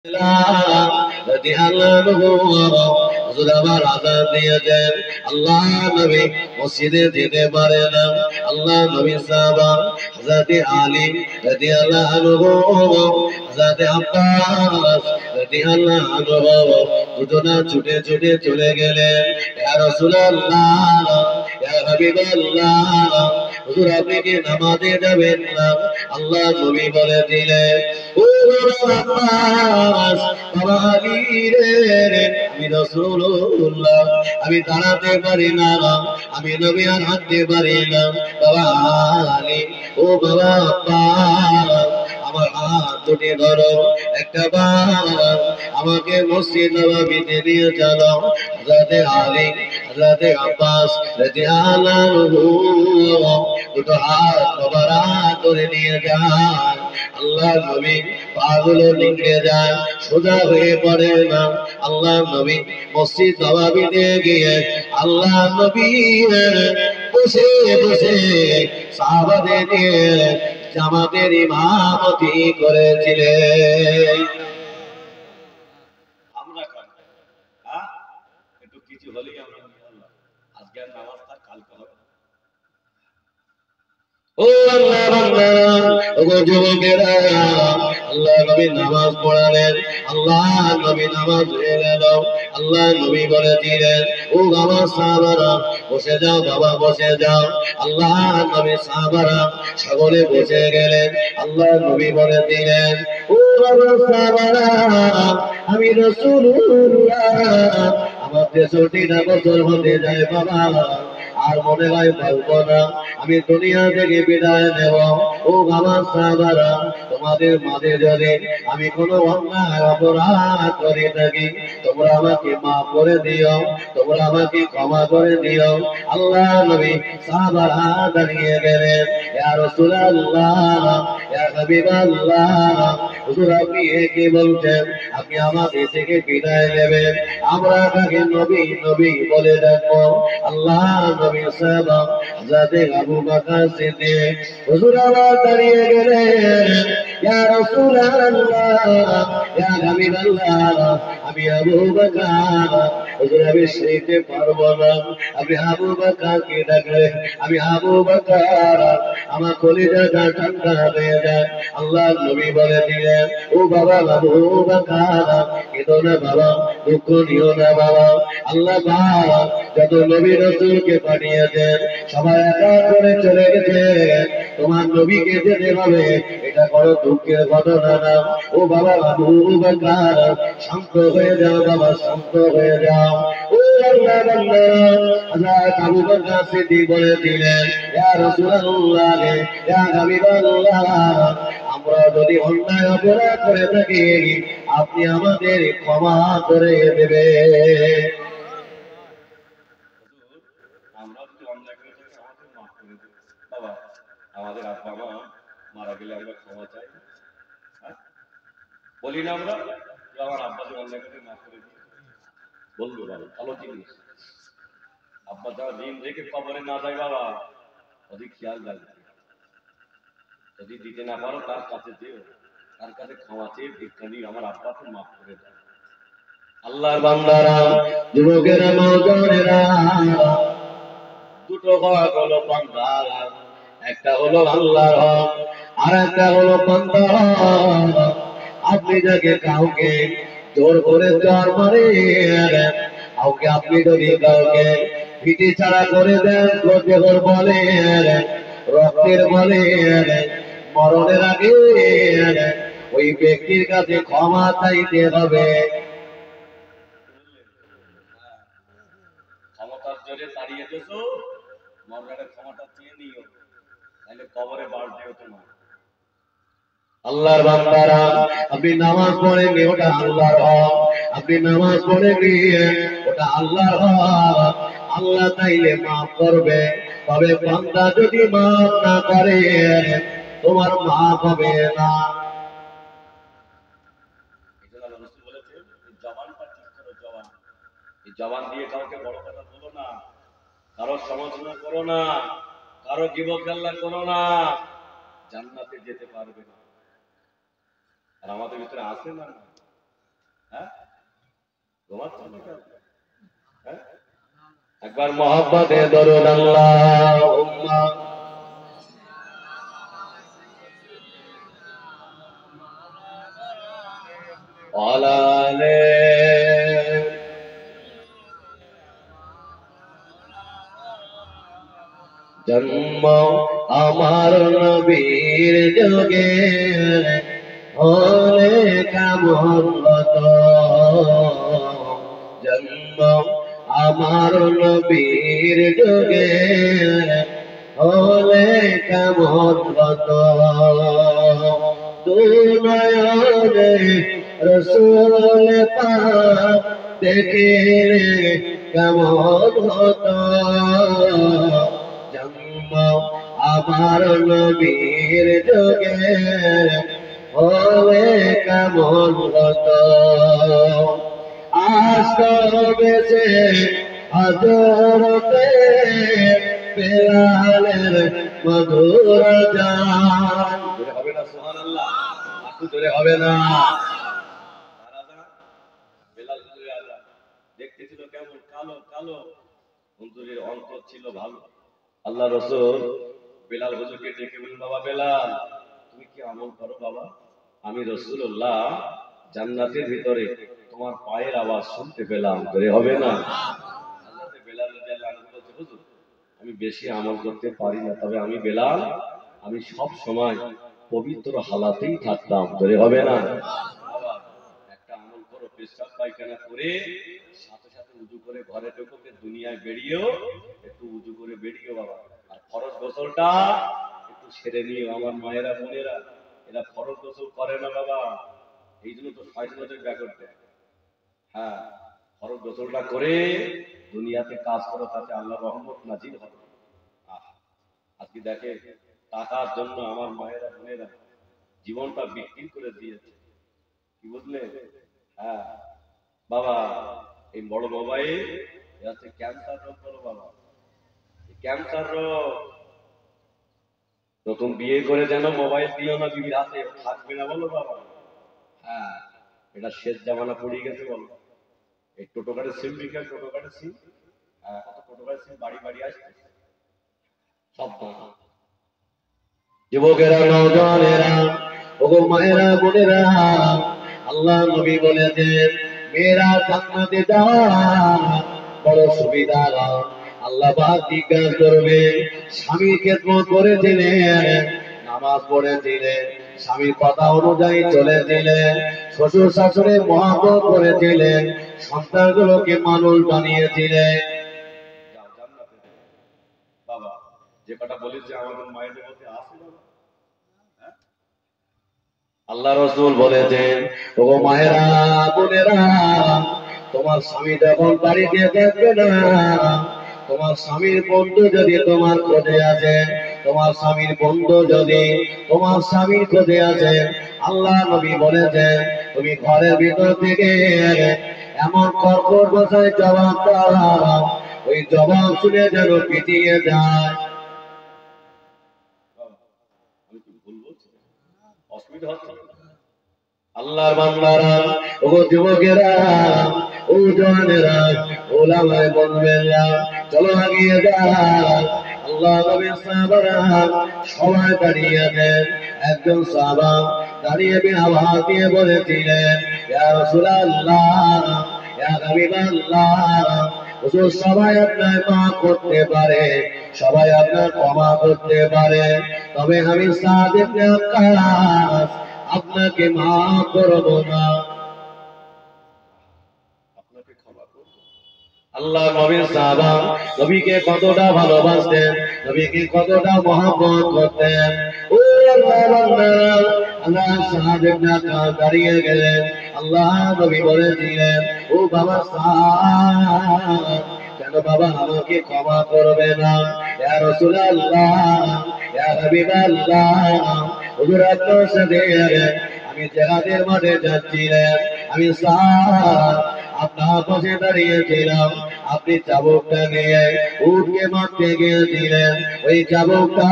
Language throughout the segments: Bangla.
আল্লাহ নবী মসজিদে যেতে পারে না। আল্লাহ নবী সাহাবা হযরত আলী রাদিয়াল্লাহু আনহু, হযরত আব্বাস রাদিয়াল্লাহু আনহু দুজনা ছুটে ছুটে চলে গেলেন। ইয়া রাসূলুল্লাহ, ইয়া হাবিবাল্লাহ, হুজুর আপনি কি নামাজে যাবেন না? আল্লাহ নবী বলে দিলেন, ও আব্বাস, বাবা আলী রে, আমি রাসূলুল্লাহ, আমি দাঁড়াতে পারি না, আমি নবী আর হাঁটতে পারি না। বাবা আলী, ও বাবা আব্বাস, আমার হাত দুটি ধরো, একটা বার আমাকে মসজিদ নববীতে নিয়ে চলো। হযরত আলী, হযরত আব্বাস রাদিয়াল্লাহু আনহু দুটো হাত মোবারক করে নিয়ে যান। আল্লাহ নবী পাগুলো নিংড়ে যায়, সোজা হয়ে পড়ে না। আল্লাহ নবী মসজিদ নববীতে গিয়ে আল্লাহ নবী বসে বসে সাহাবাদের নিয়ে জামাতের ইমামতি করেছিলেন। আমরা একটু কিছু হলেই আমরা আজকের নামাজটা কালকে হবে। ও আল্লাহ বান্দা, ও যুবকেরা, আল্লাহ নবী নামাজ পড়ালেন। আল্লাহ নবী নামাজ হয়ে গেল। আল্লাহ নবী বলেছিলেন, ও আমার সাহাবারা বসে যাও, বাবা বসে যাও। আল্লাহ নবী সাহাবারা সকলে বসে গেলেন। আল্লাহ নবী বলেছিলেন, ও আমার সাহাবারা, আমি রাসূলুল্লাহ, আমার 63 বছর হতে যায় বাবা, আর মনে হয় পারবো না, আমি দুনিয়া থেকে বিদায় নেব। ও আমার সাহাবারা, তোমাদের মাঝে যদি আমি কোনো অন্যায় অপরাধ করে থাকি, তোমরা আমাকে মাফ করে দিও, তোমরা আমাকে ক্ষমা করে দিও। আল্লাহ নবী সাহাবারা দাঁড়িয়ে গেলেন, ইয়া রাসূলুল্লাহ, ইয়া হাবিবাল্লাহ, হুজুর আপনি কি বলছেন? আপনি আমাদের থেকে বিদায় নেবেন, আমরা কাকে নবী নবী বলে ডাকবো? আল্লাহ নবী সাহাবা হযরত আবু বকর সিদ্দিক হুজুর আবার দাঁড়িয়ে গেলেন, ইয়া রাসূলুল্লাহ, ইয়া হাবিবাল্লাহ, আমি আবু বকর, হুজুর আমি শিখতে পারবো না, আমি আবু বকরকে ডাকলে আমি আবু বকর, আমার কলিজাটা ঠান্ডা হয়ে যায়। আল্লাহ নবী বলে দিলেন, ও বাবা আবু বকর, কেঁদো না বাবা, দুঃখ নিও না বাবা। আল্লাহ পাক যত নবী রাসূলকে পাঠিয়েছেন সবাই একা করে চলে গেছে, তোমার নবীকে যেতে হবে, এটা কোনো দুঃখের ঘটনা না। ও বাবা আবু বকর, শান্ত হয়ে যাও বাবা, শান্ত হয়ে যাও। ও আল্লাহ বান্দা, হযরত আবু বকর সিদ্দিক বলেছিলেন, ইয়া রাসূলুল্লাহ, ইয়া হাবিবাল্লাহ, আমরা যদি অন্যায় অপরাধ করে থাকি আপনি আমাদের ক্ষমা করে দেবেন। আমরা যদি অন্যায় করে থাকি আমাদের মাফ করে দেবেন। বাবা, আমাদের আব্বা মা মারা গেলে আমরা ক্ষমা চাই, বলি না আমরা, আমার আব্বা যে অন্যায় করে মাফ করে দিই, বলবো বাবা, ভালো জিনিস। আব্বা যারা দিন রেখে কবরে না যায় বাবা, অধিক খেয়াল রাখবে। যদি দিতে না পারো তার কাছে যেও, তার কাছে ক্ষমা চেয়ে ভিক্ষা নিয়ে আমার আব্বাকে মাফ করে দাও। আল্লাহর বান্দারা, যুবকেরা, নওজওয়ানেরা, দুটো ভাগ হলো বান্দা, একটা হলো আল্লাহর হক, আর একটা হলো বান্দা। আপনি যাকে কাউকে জোর করে জ্বর মারে, কাউকে আপনি যদি কাউকে পিটি ছাড়া করে দেন, প্রজেবর বলে, রক্তের বলে, মরণের আগে ওই ব্যক্তির কাছে ক্ষমা চাইতে হবে। ক্ষমতার জোরে তাড়িয়ে দেছো, মরণের ক্ষমতা চেয়ে নিও, তাহলে কবরে বাস দিও তোমার। আল্লাহর বান্দারা, আপনি নামাজ পড়েননি, ওটা আল্লাহর হক। আপনি নামাজ পড়েননি, ওটা আল্লাহর হক। আল্লাহ চাইলে মাফ করবে, তবে বান্দা যদি মাফ না করে তোমার মাফ হবে না। জবান দিয়ে কাউকে বড় কথা বলো না, কারো সমালোচনা করো না, কারো গিবত-গাল্লা করো না, জান্নাতে যেতে পারবে না। আর আমাদের ভিতরে আছে না, হ্যাঁ ঘুমাচ্ছেন না কেন? হ্যাঁ একবার মোহাব্বতে দরুদ আল্লাহুম্মা আলা আলি জন্ম আমার নবীর যোগে হলে কেমন হতো জন্ম আমার নবীর যোগে হলে কেমন হতো দুনয়নে রসূল পাক দেখিলে কেমন হতো জন্ম আমার নবীর যোগে হলে কেমন হতো আসবে হযরতে বেলালের মধুর গান জোরে হবে না সুবহানাল্লাহ একটু জোরে হবে না বেলাল হুজুরের আজান দেখতে ছিল কেমন কালো কালো হুজুরের অন্তর ছিল ভালো আল্লাহ রাসূল বেলাল হুজুরকে ডেকে বললেন বাবা বেলাল তুমি কি আমল করো বাবা আমি রাসূলুল্লাহ জান্নাতের ভিতরে তোমার পায়ের আওয়াজ শুনতে পেলাম জোরে হবে না হযরত বেলাল রাদিয়াল্লাহু আনহু বলছে হুজুর আমি বেশি আমল করতে পারি না তবে আমি বেলাল আমি সব সময় পবিত্র হালাতেই থাকতাম জোরে হবে না বাবা একটা আমল করো পেশাব পায়খানা করে সাথে সাথে উযু করে ঘরে ঢোকে দুনিয়ায় বেরিয়েও একটু উযু করে বেরিয়েও বাবা আর ফরজ গোসলটা একটু সেরে নিও আমার মায়েরা বোনেরা এরা ফরজ গোসল করে না বাবা এই জন্য তো শয়তানের ব্যাঘাত দেয় হ্যাঁ ফরজ গোসলটা করে দুনিয়াতে কাজ করো তাতে আল্লাহর রহমত নাজিল হবে আজকে দেখে টাকার জন্য আমার মায়েরা বোনেরা জীবনটা বিক্রি করে দিয়েছে কি বুঝলে হ্যাঁ বাবা এই বড় মোবাইল আছে ক্যান্সার রোগ বলো বাবা ক্যান্সার রোগ নতুন বিয়ে করে যেন মোবাইল দিও না বিবির হাতে থাকবে না বলো বাবা হ্যাঁ এটা শেষ জামানা পড়ে গেছে বলো এই টোটো গাড়ি সিম বিকাল টোটো গাড়ি সিম কত টোটো গাড়ি সিম বাড়ি বাড়ি আসছে সব যুবকেরা নওজওয়ানেরা ওগো মায়েরা বোনেরা আল্লাহ নবী বলেছেন মেয়েরা জান্নাতে যাওয়া বড় সুবিধা আল্লাহ পাক জিজ্ঞাসা করবে স্বামীর খেদমত করেছিলেন নামাজ পড়েছিলেন স্বামীর কথা অনুযায়ী চলেছিলেন শ্বশুর শাশুড়ির মহব্বত করেছিলেন সন্তানগুলোকে মানুষ বানিয়েছিলেন বাবা যে কথা বলেছে আমাদের মায়েদের মধ্যে আছে আল্লাহ রাসূল বলেছেন ওগো মায়েরা বোনেরা তোমার স্বামী যখন বাড়িতে থাকবে না তোমার স্বামীর বন্ধু যদি তোমার খোঁজে আসে তোমার স্বামীর বন্ধু যদি তোমার স্বামীর খোঁজে আসে আল্লাহ নবী বলেছেন তুমি ঘরের ভিতর থেকে এমন কর্কশ ভাষায় জবাব দাও ওই জবাব শুনে যেন পিটিয়ে যায় অসুবিধা হচ্ছে আল্লাহর বান্দারা ওগো যুবকেরা ও জওয়ানেরা ওলামায়ে বলবেনরা চলো এগিয়ে যাও আল্লাহ নবীর সাহাবারা সবাই দাঁড়িয়ে আছেন একজন সাহাবা দাঁড়িয়ে আওয়াজ দিয়ে বলেছিলেন ইয়া রাসূলুল্লাহ ইয়া হাবিবাল্লাহ হুজুর সবাই আপনার মাফ করতে পারে সবাই আপনার ক্ষমা করতে পারে তবে আমি সাদ ইবনে ওয়াক্কাস আপনাকে মাফ করব না আপনাকে ক্ষমা করব আল্লাহ নবীর সাহাবা নবীকে কতটা ভালোবাসতেন নবীকে কতটা মহব্বত করতেন ও আল্লাহর বান্দা আল্লাহ সাদ ইবনে ওয়াক্কাস দাঁড়িয়ে গেলেন আল্লাহ নবী বলেছিলেন ও বাবা সাদ কেন বাবা আমাকে ক্ষমা করবে না ইয়া রাসূলুল্লাহ ইয়া হাবিবাল্লাহ হুজুর আপনার সাথে আমি জিহাদের মাঠে যাচ্ছিলাম আমি সাদ আপনার পাশে দাঁড়িয়েছিলাম আপনি চাবুকটা নিয়ে উটকে মারতে গিয়েছিলেন ওই চাবুকটা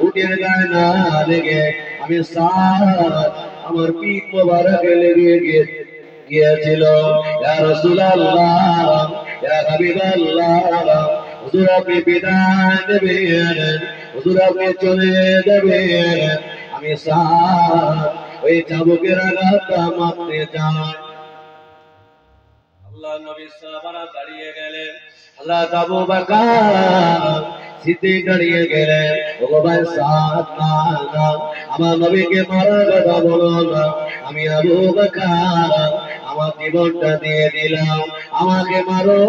উটের গায়ে না লেগে আমি সাদ আমার পিঠ মোবারকে লেগে গিয়েছিল, ইয়া রাসূলুল্লাহ, ইয়া হাবিবাল্লাহ, হুজুর আপনি বিদায় দেবেন, হুজুর আপনি চলে যাবেন, আমি চাই ওই চাবুকের আঘাতটা মারতে চাই। আল্লাহ নবী সাহাবারা দাঁড়িয়ে গেলেন, হযরত আবু বকর সিদ্দিক দাঁড়িয়ে গেলেন, ও ভাই সাদ না, আমার নবীকে মারার কথা বলো না, আমি আবু বকর আমার জীবনটা দিয়ে দিলাম, আমাকে মারো,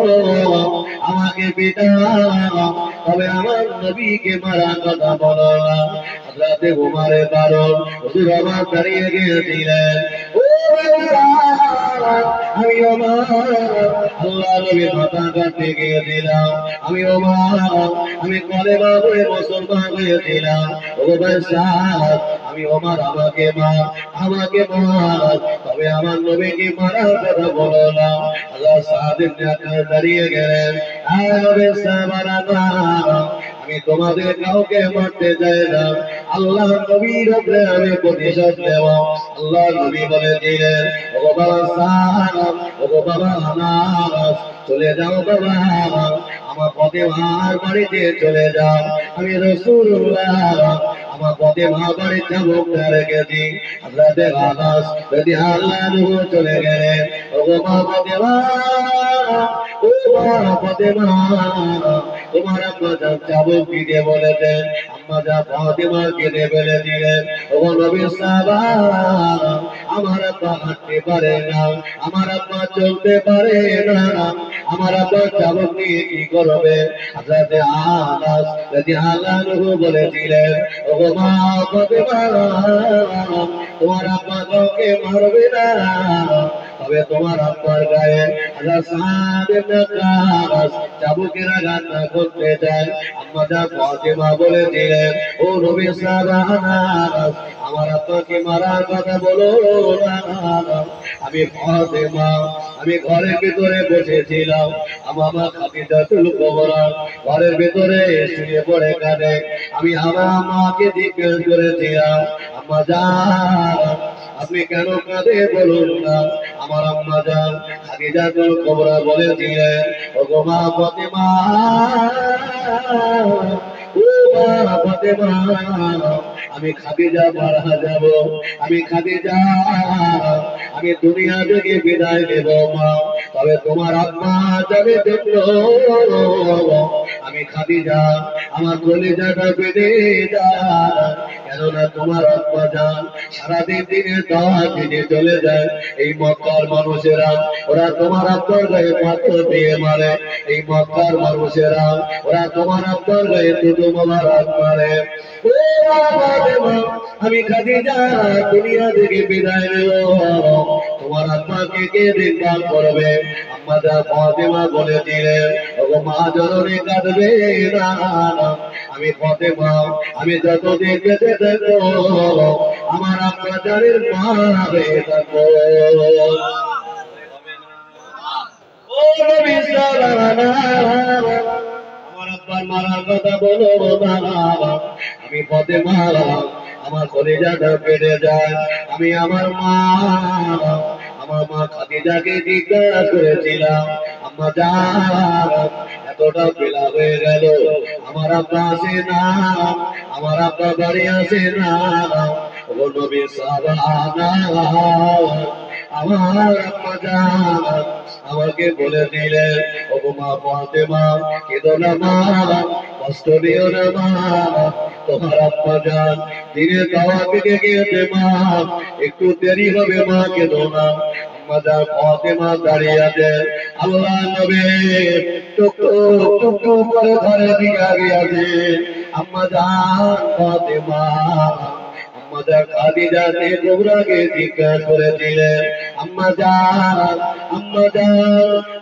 আমাকে পিটাও, তবে আমার নবীকে মারার কথা বলো না। হযরত উমরে ফারুক হুজুর আমার দাঁড়িয়ে গিয়েছিলেন, ও আমি আল্লাহ নবীর মাথা কাটতে গিয়েছিলাম, আমি আমি কলেমা পড়ে মুসলমান হয়েছিলাম, ও ভাই সাদ আমি আমাকে মার, আমাকে মার, তবে আমার নবীকে মারার কথা বলো না। আল্লাহ সাদের দাঁড়িয়ে গেলেন, আমি তোমাদের কাউকে মারতে চাই না, আল্লাহ নবীর উপরে আমি প্রতিশোধ নেব। আল্লাহ নবী বলেছিলেন, ও বাবা সাদ, ও বাবা আনাস, চলে যাও বাবা, আমার ফাতেমার বাড়িতে চলে যাও, আমি রাসূলুল্লাহ আমার ফাতেমার বাড়িতে যাবো রেখেছি। হযরত আনাস রাদিয়াল্লাহু আনহু চলে গেলেন, ও মা ফাতেমা, ও মা ফাতেমা, তোমার আব্বা যা চাবুক দিতে বলেছেন, আম্মা যা ফাতেমা কেঁদে ফেলে দিলেন, ও নবী সাহাবা, আমার আব্বা হাঁটতে পারে না, আমার আব্বা চলতে পারে না, আমার আব্বা চাবুক নিয়ে কি করবে? হযরত আনাস রাদিয়াল্লাহু আনহু বলেছিলেন, ও মা ফাতেমা, তোমার আব্বা কাউকে মারবে না, তবে তোমার আব্বার গায়ে চাবুকের আঘাত না করতে চান। আম্মা যা ফাতেমা বলেছিলেন, ও নবী সাহাবাস, আমার আব্বাকে মারার কথা বলো না। আমি ফাতেমা, আমি ঘরের ভিতরে বসেছিলাম, আমার মা খাদিজাতুল কুবরা ঘরের ভিতরে শুয়ে পড়ে কাঁদে, আমি আমার মাকে জিজ্ঞেস করেছিলাম, আম্মা জান আপনি কেন কাঁদে বলুন না। আমার আম্মা জান খাদিজাতুল কুবরা বলেছিলেন, ও গো মা ফাতেমা, ও মা ফাতেমা, আমি খাদিজা মারা যাব, আমি খাদিজা, আমি দুনিয়া থেকে বিদায় নেব মা, তবে তোমার আম্মা যাবে দেখলো, আমি খাদিজা আমার কলিজাটা বেঁধে যায়, কেননা তোমার আব্বা জান সারাদিন দিনে দাওয়াত দিনে চলে যায়, এই মক্কার মানুষেরা ওরা তোমার আব্বার গায়ে পাথর দিয়ে মারে, এই মক্কার মানুষেরা ওরা তোমার আব্বার গায়ে দুধু মোবারক মারে। ও ফাতেমা, আমি খাদিজা দুনিয়া থেকে বিদায় নেব, তোমার আব্বাকে কে দেখভাল করবে? আম্মা যা ফাতেমা বলেছিলেন, ও মা জননী কাঁদবে না, আমি ফাতেমা, আমি যতদিন বেঁচে থাকবো আমার আব্বা জানের মা হয়ে থাকবো। ও নবী সাল্লাল্লাহু, আমার আব্বার মারার কথা বলো না, আমি ফাতেমা, আমার কলিজাটা কেটে যায়, আমি আমার মা খাদিজাকে জিজ্ঞাসা করেছিলাম, আম্মা জান এতটা বেলা হয়ে গেল, আমার আব্বা আসে না, আমার আব্বা বাড়ি আসে না, ও নবী সাল্লাল্লাহু, আমার আম্মা জান আমাকে বলে দিলেন, ও মা ফাতেমা কেঁদো না মা, কষ্ট দিও না মা, তোমার আব্বা জান দিনে দাওয়াত দিতে গিয়েছে মা, একটু দেরি হবে মা, কেঁদো না। আম্মা জান ফাতেমা দাঁড়িয়ে আছে, আল্লাহ নবী টুক টুক টুক করে ঘরে দিকে গিয়েছে, আম্মা জান ফাতেমা, আম্মা জান খাদিজাকে কুবরাকে জিজ্ঞাসা করেছিলেন, আম্মা জান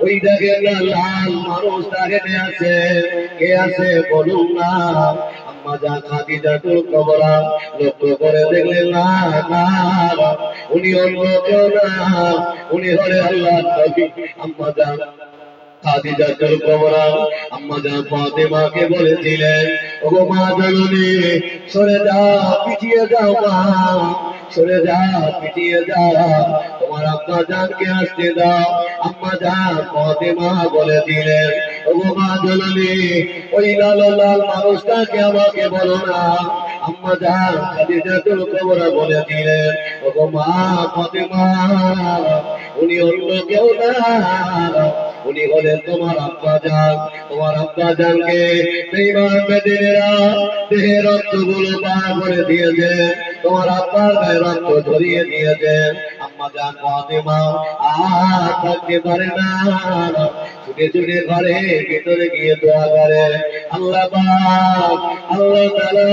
ওই দেখেন না লাল মানুষ দাঁড়িয়ে আছে, কে আছে বলুন না। আম্মা জান খাদিজাতুল কুবরা লক্ষ্য করে দেখলেন, না না উনি অন্য কেউ না, উনি হলেন আল্লাহর নবী। আম্মা জান খাদিজাতুল কুবরা আম্মা জান ফাতেমাকে বলেছিলেন, ওগো মা জননী সরে যাও, পিছিয়ে যাও মা, সরে যাও, পিটিয়ে যাও, তোমার আম্মা জানকে আসতে দাও। আম্মা জান ফাতেমা বলে দিলেন, ও মা জননী, ওই লাল লাল মানুষটাকে আমাকে বলো না। আম্মা জান খাদিজাতুল কুবরা বলে দিলেন, ও মা ফাতেমা, উনি অন্য কেউ না, উনি হলেন তোমার আব্বা জান। তোমার আব্বা জানকে বেঈমান বেদিনেরা দেহের রক্তগুলো পার করে দিয়েছে, তোমার আব্বার গায়ে রক্ত ঝরিয়ে দিয়েছে। আম্মা জান ফাতেমা আর থাকতে পারে না, ছুটে ছুটে ঘরে ভিতরে গিয়ে দোয়া করে, আল্লাহ পাক, আল্লাহ তাআলা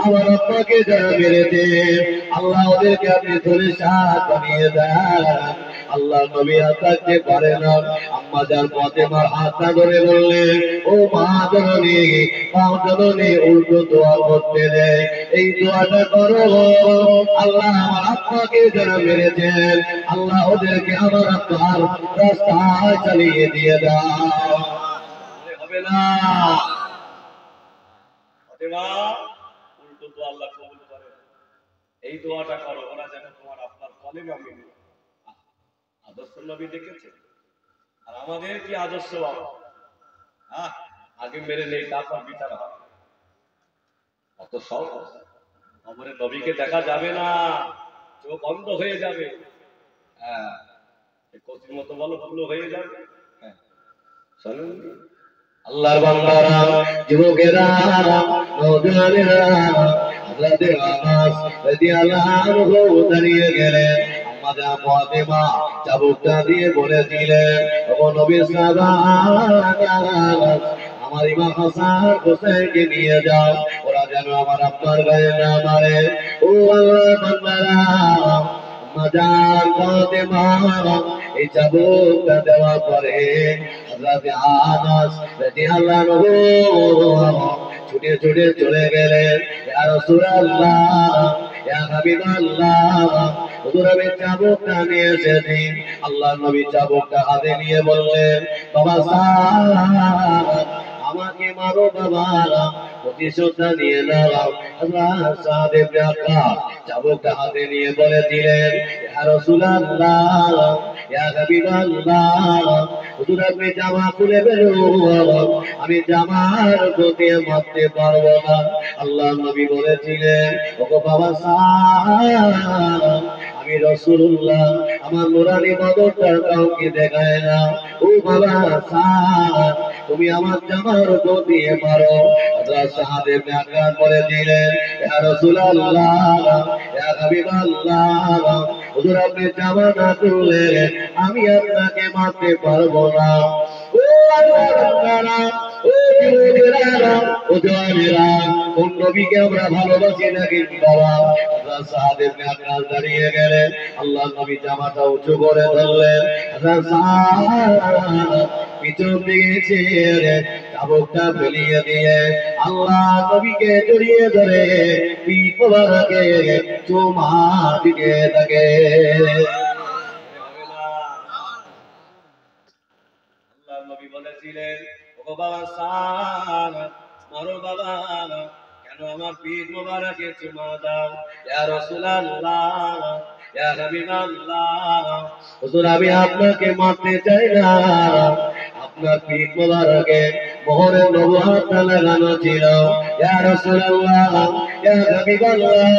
আমার আব্বাকে যারা মেরেছে, আল্লাহ ওদেরকে আপনি ধরে সাত বানিয়ে দেন। আল্লাহ নবী আর থাকতে পারে না। আম্মা জান ফাতেমার হাতটা ধরে বললেন, ও মা জননী, মা জননী, উল্টো দোয়া করতে দেয়, এই দোয়াটা করো, আল্লাহ আমার আব্বাকে যারা মেরেছেন, আল্লাহ ওদেরকে আমার আব্বার রাস্তায় চালিয়ে দিয়ে দাও। হবে না ফাতেমা, উল্টো দোয়া আল্লাহ কবুল করে, এই দোয়াটা করো, ওরা যেন তোমার আব্বার কলেমা মেনে। আদর্শ নবী দেখেছে, আর আমাদের কি আদর্শ বাবা? আগে মেরে নেই, তারপর বিচার হবে, অত সহজ। আমাদের নবীকে দেখা যাবে না, চোখ বন্ধ হয়ে যাবে, হ্যাঁ, কচির মতো বলো পুরো হয়ে যাবে। শোনেন আল্লাহর বান্দারা, যুবকেরা, নওজওয়ানেরা, হযরতে আনাস রাদিয়াল্লাহু আনহু দাঁড়িয়ে গেলেন। আম্মা জান ফাতেমা চাবুকটা দিয়ে বলেছিলেন, ও নবীর সাহাবা, আমার ইমাম হাসান হোসেনকে নিয়ে যাও, ওরা যেন আমার আব্বার গায়ে না মারে। ও আল্লাহর বান্দারা, আম্মা জান ফাতেমা এই চাবুকটা দেওয়ার পরে হযরতে আনাস রাদিয়াল্লাহু আনহু ছুটে ছুটে চলে গেলেন, ইয়া রাসূলুল্লাহ, ইয়া হাবিবাল্লাহ, হুজুর আমি চাবুকটা নিয়ে এসেছি। আল্লাহর নবী চাবুকটা হাতে নিয়ে বললেন, বাবা সাদ, আমাকে মারো বাবা, প্রতিশোধটা নিয়ে নাও। হযরত সাদ ইবনে ওয়াক্কাস চাবুকটা হাতে নিয়ে বলেছিলেন, ইয়া রাসূলুল্লাহ, ইয়া হাবিবাল্লাহ, হুজুর আপনি জামা খুলে বেরুন, আমি জামার প্রতি মারতে পারবো না। আল্লাহ নবী বলেছিলেন, ওগো বাবা সাদ, আমি রাসূলুল্লাহ, আমার নুরানি বদনটা কাউকে দেখায় না। ও বাবা সাদ, তুমি আমার জামার উপর দিয়ে মারো। হযরত সাদ ইবনে ওয়াক্কাস বলেছিলেন, ইয়া রাসূলুল্লাহ, ইয়া হাবিবাল্লাহ, হুজুর আপনি জামা না খুললে আমি আপনাকে মারতে পারবো না। ও আল্লাহর বান্দারা, ও যুবকেরা, ও জওয়ানেরা, কোন নবীকে আমরা ভালোবাসি নাকি বাবা? হযরত সাদ ইবনে ওয়াক্কাস দাঁড়িয়ে গেলেন, আল্লাহর নবী জামাটা উঁচু করে ধরলেন। হযরত সাদ পিছন দিকে ছেড়ে চাবুকটা ফেলিয়ে দিয়ে আল্লাহ নবীকে জড়িয়ে ধরে পিঠ মোবারকে চুমা দিতে থাকে। আল্লাহর নবী বলেছিলেন, ও বাবা সাদ, মারো বাবা, কেন আমার পিঠ মোবারকে চুমা দাও? ইয়া রাসূলুল্লাহ, ইয়া হাবিবাল্লাহ, হুজুর আমি আপনাকে মারতে চাই না, আপনার পিঠ মোবারকে মোহরের নবুয়তটা লাগানো ছিল। ইয়া রাসূলুল্লাহ, ইয়া হাবিবাল্লাহ,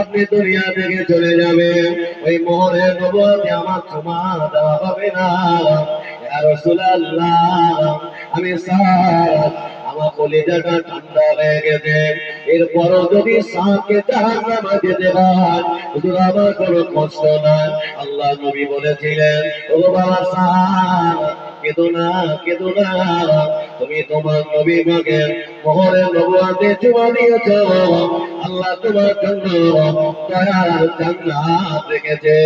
আপনি দুনিয়া থেকে চলে যাবেন, ওই মোহরের নবুয়তে আমার চুমা দেওয়া হবে না। ইয়া রাসূলুল্লাহ, আমি সাদ, আমার কলিজাটা ঠান্ডা হয়ে গেছে, এরপরও যদি সাদকে জাহান্নামে যেতে হয়, হুজুর আমার কোনো কষ্ট নাই। আল্লাহ নবী বলেছিলেন, ও বাবা সাদ, কেঁদো না, কেঁদো না, তুমি তোমার নবী মাকে মোহরের নবুয়তে চুমা দিয়েছ, আল্লাহ তোমার জন্য দয়ার জান্নাত রেখেছে।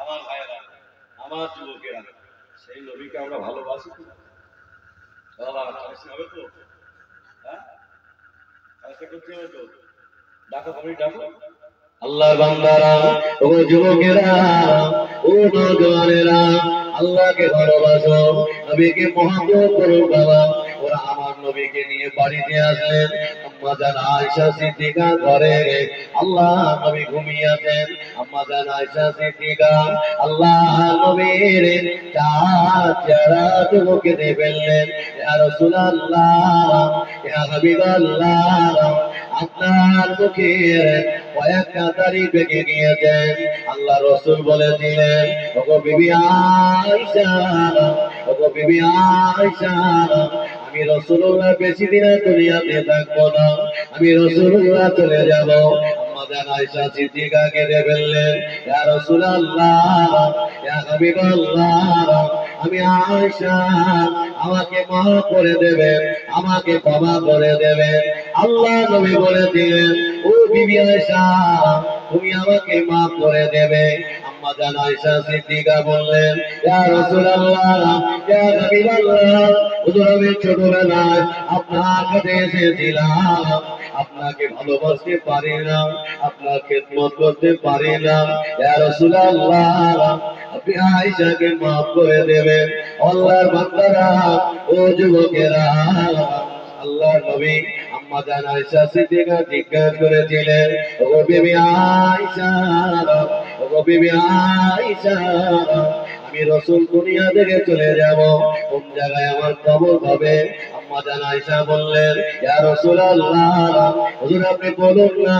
আমার ভাইয়েরা, আমার যুবকেরা, সেই নবীকে আমরা ভালোবাসি তো? বাবা খালেসা হবে তো? হ্যাঁ, খালেসা করতে হবে তো? ডাকো, তুমি ডাকো। আল্লাহর বান্দারা, ও যুবকেরা, ও নওজওয়ানেরা, আল্লাহকে ভালোবাসো, নবীকে মহব্বত করো বাবা। ও ওরা আমার নবীকে নিয়ে বাড়িতে আসলেন। আম্মা জান আয়েশা সিদ্দিকা ঘরে, আল্লাহ নবী ঘুমিয়ে আছেন। আম্মা জান আয়েশা সিদ্দিকা আল্লাহ নবীর চেহারা চোখে দিয়ে ফেললেন, ইয়া রাসূলুল্লাহ, ইয়া হাবিবাল্লাহ, আপনার মুখের কয়েকটা দাড়ি পেকে গিয়েছেন। আল্লাহ রাসূল বলেছিলেন, ওগো বিবি আয়েশা, ওগো বিবি আয়েশা, আমি রাসূলুল্লাহ বেশি দিন দুনিয়াতে থাকবো না, আমি রাসূলুল্লাহ চলে যাব। আম্মা জান আয়েশা সিদ্দিকা কেঁদে ফেললেন, ইয়া রাসূলুল্লাহ, ইয়া হাবিবাল্লাহ, আমি আয়েশা, আমাকে মাফ করে দেবেন, আমাকে ক্ষমা করে দেবেন। আল্লাহ নবী বলেছিলেন, ও বিবি আয়েশা, তুমি আমাকে মাফ করে দেবে। আম্মা জান আয়েশা সিদ্দিকা বললেন, ইয়া রাসূলুল্লাহ, ইয়া হাবিবাল্লাহ, হুজুর আমি ছোটবেলায় আপনার কাছে এসেছিলাম, আপনাকে ভালোবাসতে পারি না, আপনার খেদমত করতে পারি না, ইয়া রাসূলুল্লাহ, আপনি আয়েশাকে মাফ করে দেবেন। আল্লাহর বান্দারা, ও যুবকেরা, আল্লাহর নবী আম্মা জান আয়েশা সিদ্দিকা জিজ্ঞাসা করেছিলেন, ও বিবি আয়েশা, ও বিবি আয়েশা, আমি রাসূল দুনিয়া থেকে চলে যাব, কোন জায়গায় আমার কবর হবে? আম্মা জান আয়েশা বললেন, ইয়া রাসূলুল্লাহ, হুজুর আপনি বলুন না,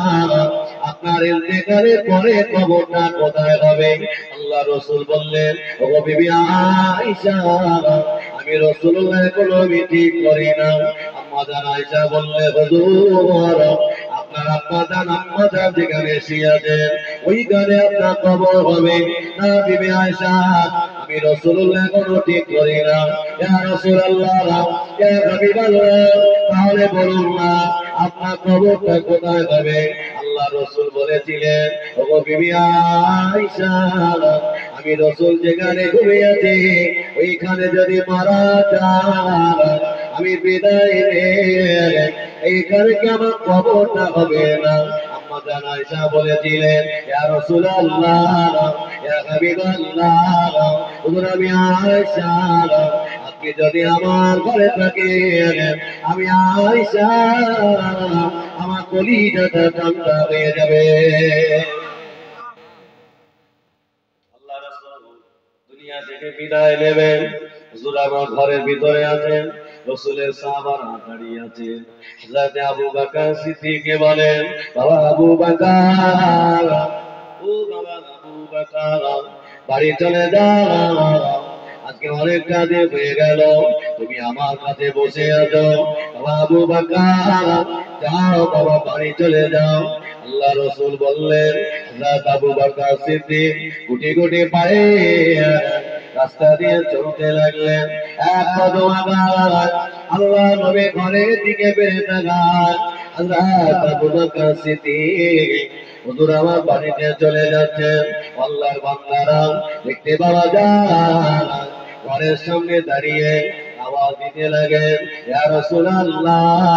আপনার ইন্তেকালের পরে কবরটা কোথায় হবে? আল্লাহ রাসূল বললেন, ও বিবি আয়েশা, আমি রাসূলুল্লাহ কোনো আমি ঠিক করি না। আম্মা জান আয়েশা বললে, হুজুর আপনার আব্বা জান আম্মা জান যেখানে শুয়ে আছেন ওইখানে আপনার কবর হবে না। বিবি আয়েশা, আমি রাসূলুল্লাহ কোনো ঠিক করি না। ইয়া রাসূলুল্লাহ, ইয়া হাবিবাল্লাহ, তাহলে বলুন না আপনার কবরটা কোথায় হবে? আল্লাহ রাসূল বলেছিলেন, ওগো বিবি আয়েশা, আমি রাসূল যেখানে ঘুমিয়ে আছি ওইখানে যদি মারা যায়, আমি বিদায় নিয়ে এইখানে কি আমার কবরটা হবে না? আম্মা জান আয়েশা বলেছিলেন, ইয়া রাসূলুল্লাহ, ইয়া হাবিবাল্লাহ, হুজুর আমি আয়েশা, আপনি যদি আমার ঘরে থাকেন, আমি আয়েশা, আমার কলিজাটা ঠান্ডা হয়ে যাবে। আল্লাহ রাসূল দুনিয়া থেকে বিদায় নেবেন, হুজুর আমার ঘরের ভিতরে আছেন, রাসূলের সাহাবারা দাঁড়িয়ে আছে। হযরত আবু বকর সিদ্দিক বলেন, বাবা আবু বকর, ও বাবা আবু বকর, বাড়ি চলে যাও, আজকে অনেক কাজে হয়ে গেল, তুমি আমার কাছে বসে আছো। বাবা আবু বকর, যাও বাবা বাড়ি চলে যাও। আল্লাহ রাসূল বললেন, হযরত আবু বকর সিদ্দিক গুটি গুটি পায়ে রাস্তা দিয়ে চলতে লাগলেন। এক কদম আগায় আল্লাহ নবী ঘরের দিকে বেড়ে তাকান। হযরত আবু বকর সিদ্দিক হুজুর আমার বাড়িতে চলে যাচ্ছেন। আল্লাহর বান্দারা দেখতে পাওয়া যায় ঘরের সামনে দাঁড়িয়ে আওয়াজ দিতে লাগেন, ইয়া রাসূলুল্লাহ,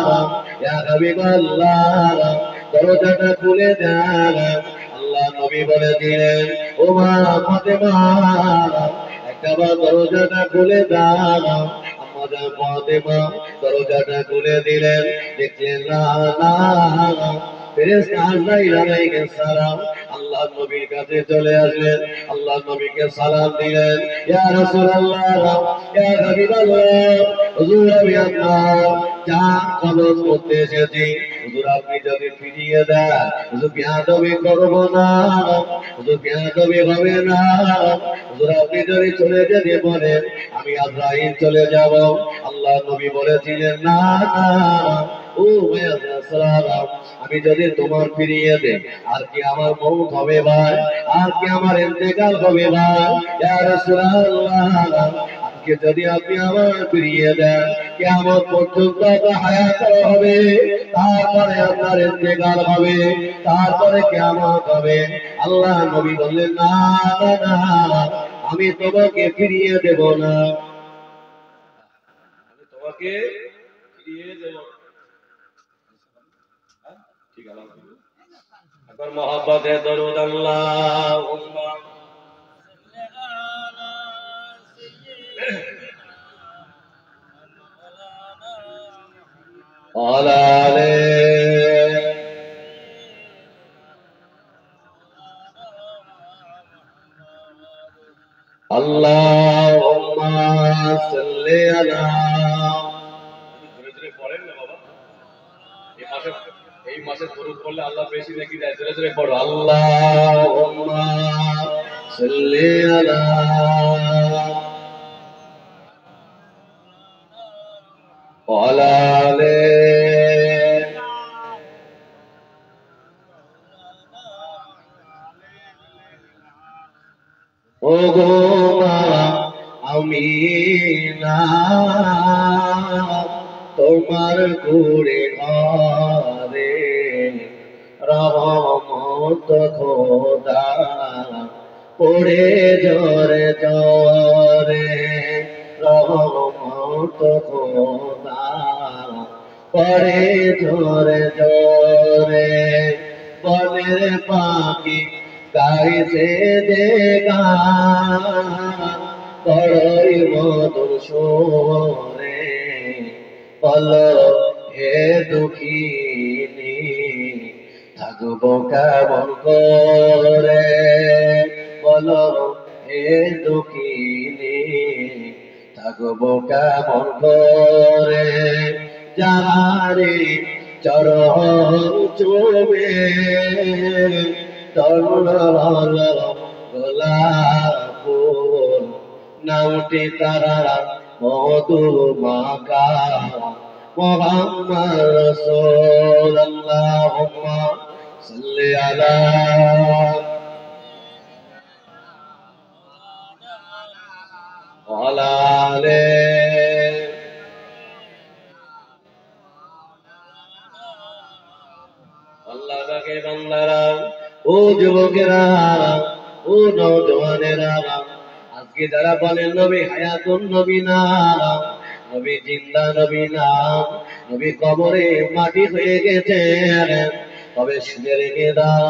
ইয়া হাবিবাল্লাহ, দরজাটা খুলে দেন। আল্লাহ নবী বলে দিলেন, ও মা ফাতেমা, একবার দরজাটা খুলে দাও। আম্মা জান ফাতেমা দরজাটা খুলে দিলেন। দেখলেন না না, ফেরেশতা আজরাইল আলাইহিস সালাম আল্লাহ নবীর কাছে চলে আসলেন। আল্লাহ নবীকে সালাম দিলেন, ইয়া রাসূলুল্লাহ, ইয়া হাবিবাল্লাহ, হুজুর আমি আপনার জান কবজ করতে এসেছি, হুজুর আপনি যদি ফিরিয়ে দেন, হুজুর বিয়াদবি করব না, হুজুর বিয়াদবি হবে না, হুজুর আপনি যদি চলে যেতে বলেন আমি আজরাইল চলে যাব। আল্লাহ নবী বলেছিলেন, না না, ও সালাম, আমি যদি তোমার ফিরিয়ে দেই আর কি আমার মওত হবে ভাই, আর কি আমার ইন্তেকাল হবে ভাই, ইয়া রাসূলুল্লাহ, আজকে যদি আপনি আমার ফিরিয়ে দেন কিয়ামত পর্যন্ত হায়াত হবে, তারপরে আপনার ইন্তেকাল হবে, তারপরে কিয়ামত হবে। আল্লাহ নবী বললেন, না না না, আমি তোমাকে ফিরিয়ে দেব না, আমি তোমাকে ফিরিয়ে দেব না। ঠিক আছে, একবার মোহাব্বতে দরুদ আল্লাহুম্মা আল্লাহুম্মা সাল্লি আলা ধরে ধরে পড়েন না বাবা এই মাসে দরুদ পড়লে আল্লাহ বেশি নেকি দেয় ধরে ধরে পড়ো আল্লাহুম্মা সাল্লি আলা ওয়ালা আলি ও গো মা আমি না তোমার ঘুরে ঘরে রহমত খোদা পড়ে জরে জরে রহমত খোদা পড়ে জরে জরে বনের পাখি গাইছে দেখা বড়ই মধুর সোরে বল হে দুঃখিনী থাকব কেমন করে বল হে দুঃখিনী থাকব কেমন করে যারে চরণ চুমে তরুণ গোলাপ নামটি তারা মধু মাকা মুহাম্মদ রাসূলুল্লাহ সাল্লি আলা ওয়ালা আলি আল্লাহ পাকে বান্দারা ও যুবকেরা ও নওজওয়ানেরা আজকে যারা বলেন নবী হায়াতুন নবী না নবী জিন্দা নবী না নবী কবরে মাটি হয়ে গেছে তবে শুনে রেখে দাও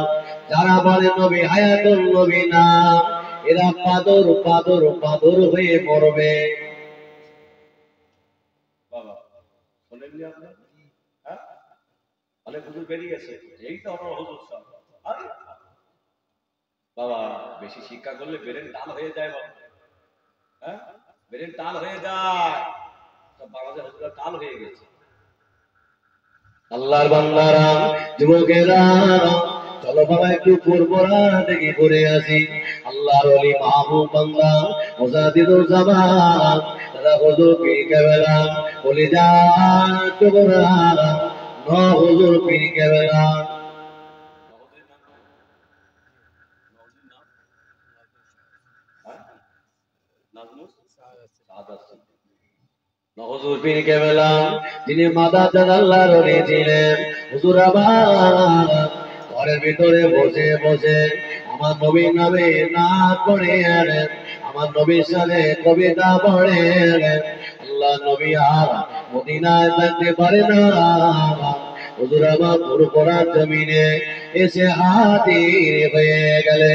যারা বলেন নবী হায়াতুন নবী না এরা পাদর পাদর পাদর হয়ে মরবে বাবা শুনেননি আপনারা হ্যাঁ অনেক হুজুর বেরিয়ে গেছে এই তো আমার হুজুর সব বাবা বেশি শিক্ষা করলে ব্রেন টাল হয়ে যায় বাবা হ্যাঁ ব্রেন টাল হয়ে যায় সব বাংলাদেশ হুজুরা টাল হয়ে গেছে আল্লাহর বান্দারা যুবকেরা চলো বাবা একটু পূর্বরা থেকে ঘুরে আসি আল্লাহর ওলি মাহবুব বান্দা মুজাদ্দিদুল জামান দাদা হুজুর পীর কেবলা বলে যা তোরা ন হুজুর পীর কেবলা হুজুর পীর কেবলা যিনি মাদাত আল্লাহর ওলি ছিলেন হুজুর আবার ঘরের ভিতরে বসে বসে আমার নবীর নামে নাচ পড়ে আমার নবীর সাথে কবিতা পড়ে আল্লাহ নবী আর মদিনায় থাকতে পারে না হুজুর আমার পুরো পড়ার জমিনে এসে হাজির হয়ে গেলে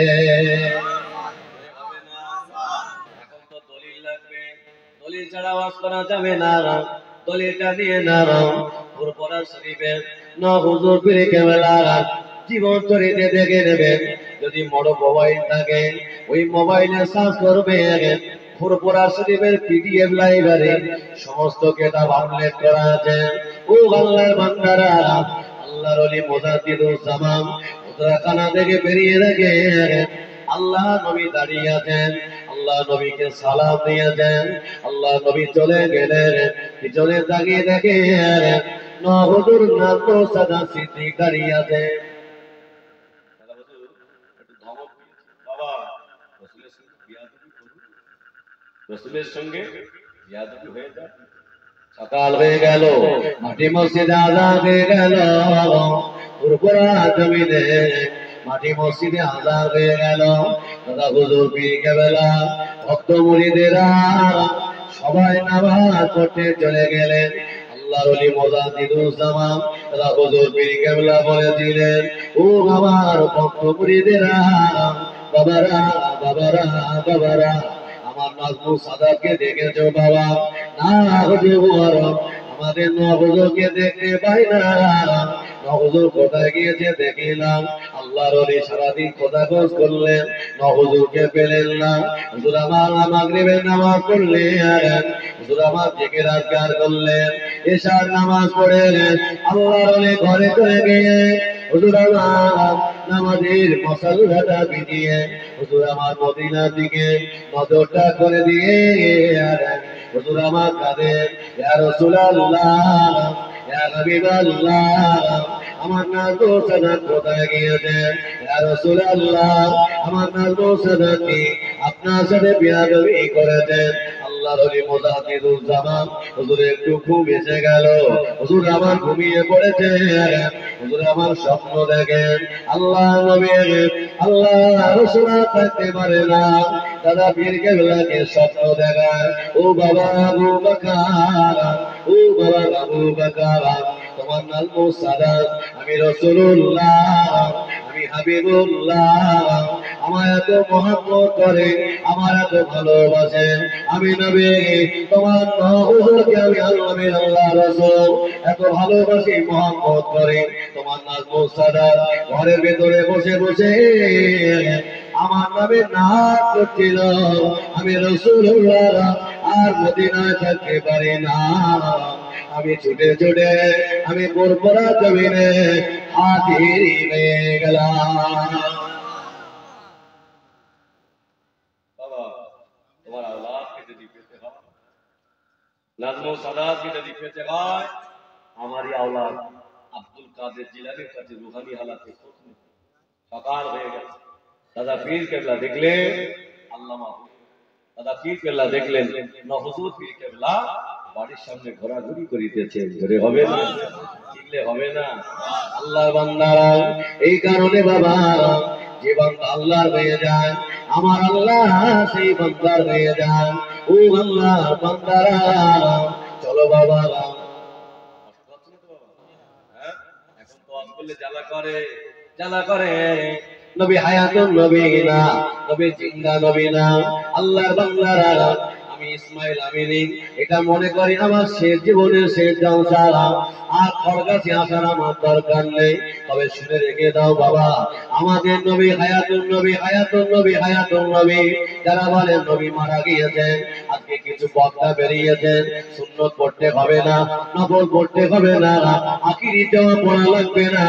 দলিল ছাড়া ওয়াজ করা যাবে না দলিলটা নিয়ে না পুরোপুরা শরীফের ন হুজুর পীর কেবলা জীবন চরিত্রে দেখে নেবেন যদি বড় মোবাইল থাকে ওই মোবাইলে সার্চ করবে পুরোপুরা শরীফের পিডিএফ লাইব্রেরি সমস্ত কিতাব আপলোড করা আছে ও আল্লাহর বান্দারা আল্লাহর ওলি মুজাদ্দিদুল জামান উত্তরাখানা থেকে বেরিয়ে দেখে আল্লাহ নবী দাঁড়িয়ে আছেন আল্লাহ নবীকে সালাম দিয়েছেন আল্লাহ নবী চলে গেলেন পিছনে তাকিয়ে দেখে হুজুর নাম তো সাদা সিদ্দিক দাঁড়িয়ে আছে রাসূলের সঙ্গে বিয়াদবি হয়ে যায় সকাল হয়ে গেল মাটি মসজিদে আযান হয়ে গেল পুরোপুরা জমিনে মাটি মসজিদে আযান হয়ে গেল দাদা হুজুর পীর কেবলা ভক্ত মুরিদেরা সবাই নামাজ পড়তে চলে গেলেন আল্লাহর ওলি মুজাদ্দিদুল জামান দাদা হুজুর পীর কেবলা বলেছিলেন ও আমার ভক্ত মুরিদেরা বাবারা বাবারা বাবারা আমার নাজমুল সাদাতকে দেখেছো বাবা না হুজুর আমাদের নহুজুরকে দেখতে পাই না নহুজুর কোথায় গিয়েছে দেখিলাম আল্লাহর ওলি সারাদিন খোঁজাখোঁজ করলেন, হুজুরকে পেলেন না। হুজুর আমার মাগরিবের নামাজ পড়লেন, হুজুর আমার জিকির আজকার করলেন, এশার নামাজ পড়লেন। আল্লাহর ওলি ঘরে চলে গিয়ে হুজুর আমার নামাজের মশালটা বিধিয়ে হুজুর আমার মদিনার দিকে নজরটা করে দিয়ে হুজুর আমার কাঁদেন, ইয়া রাসূলুল্লাহ, ইয়া হাবিবাল্লাহ, আমার নাজু সাদাত কোথায় গিয়েছে? ইয়া রাসূলুল্লাহ, আমার নাজু সাদাত কি আপনার সাথে বিয়াদবি করেছেন? আল্লাহর ওলি মুজাহিদুল জামান হুজুর একটু ঘুম এসে গেল, হুজুর আমার ঘুমিয়ে পড়েছে। হুজুর আমার স্বপ্ন দেখেন আল্লাহ নবী আল্লাহ রাসূল থাকতে পারে না, দাদা পীর কেবলাকে স্বপ্ন দেখায়, ও বাবা আবু বকর, ও বাবা আবু বকর, তোমার নাম সাদাত, আমি রাসূলুল্লাহ, আমি হাবিবুল্লাহ, আমার এত মহব্বত করে, আমার এত ভালোবাসে, আমি নবী তোমার হুজুরকে আমি আল্লাহ রাসূল এত ভালোবাসি, মহব্বত করে। তোমার নাম সাদাত ঘরের ভেতরে বসে বসে আমার নামে নাচ করছিল, আমি রাসূলুল্লাহ আর মদিনায় থাকতে পারি না, আমি ছুটে ছুটে আমি পুরপুরা জমিনে হাজির হয়ে গেলাম। বাবা তোমার আওলাদকে যদি পেতে হয়, নাজমু সাদাতকে যদি পেতে হয়, আমারই আওলাদ আব্দুল কাদের জিলানীর কাছে রুহানি হালাতে খোঁজ নিন। সকাল হয়ে গেছে, দাদা পীর কেবলা দেখলেন আল্লামা, দাদা পীর কেবলা দেখলেন হুজুর পীর কেবলা বাড়ির সামনে ঘোরাঘুরি করিতেছে, ঘুরে হবে না, শিখলে হবে না। আল্লাহর বান্দারা এই কারণে বাবা, যে বান্দা আল্লাহর হয়ে যায়, আমার আল্লাহ সেই বান্দার হয়ে যায়। ও আল্লাহর বান্দারা চলো বাবা, এখন তো আজ করলে জ্বালা করে, জ্বালা করে। নবী হায়াতুন নবী না, নবী জিন্দা নবী না। আল্লাহর বান্দারা আমি ইসমাইল আমিনী এটা মনে করি আমার শেষ জীবনের শেষ জলসা, আর খরগাছি আসার আমার দরকার নেই। তবে শুনে রেখে দাও বাবা, আমাদের নবী হায়াতুন নবী, হায়াতুন নবী, হায়াতুন নবী। যারা বলেন নবী মারা গিয়েছেন, আজকে কিছু বক্তা বেরিয়েছেন, সুন্নত পড়তে হবে না, নফল পড়তে হবে না, আখিরি দোয়া পড়া লাগবে না,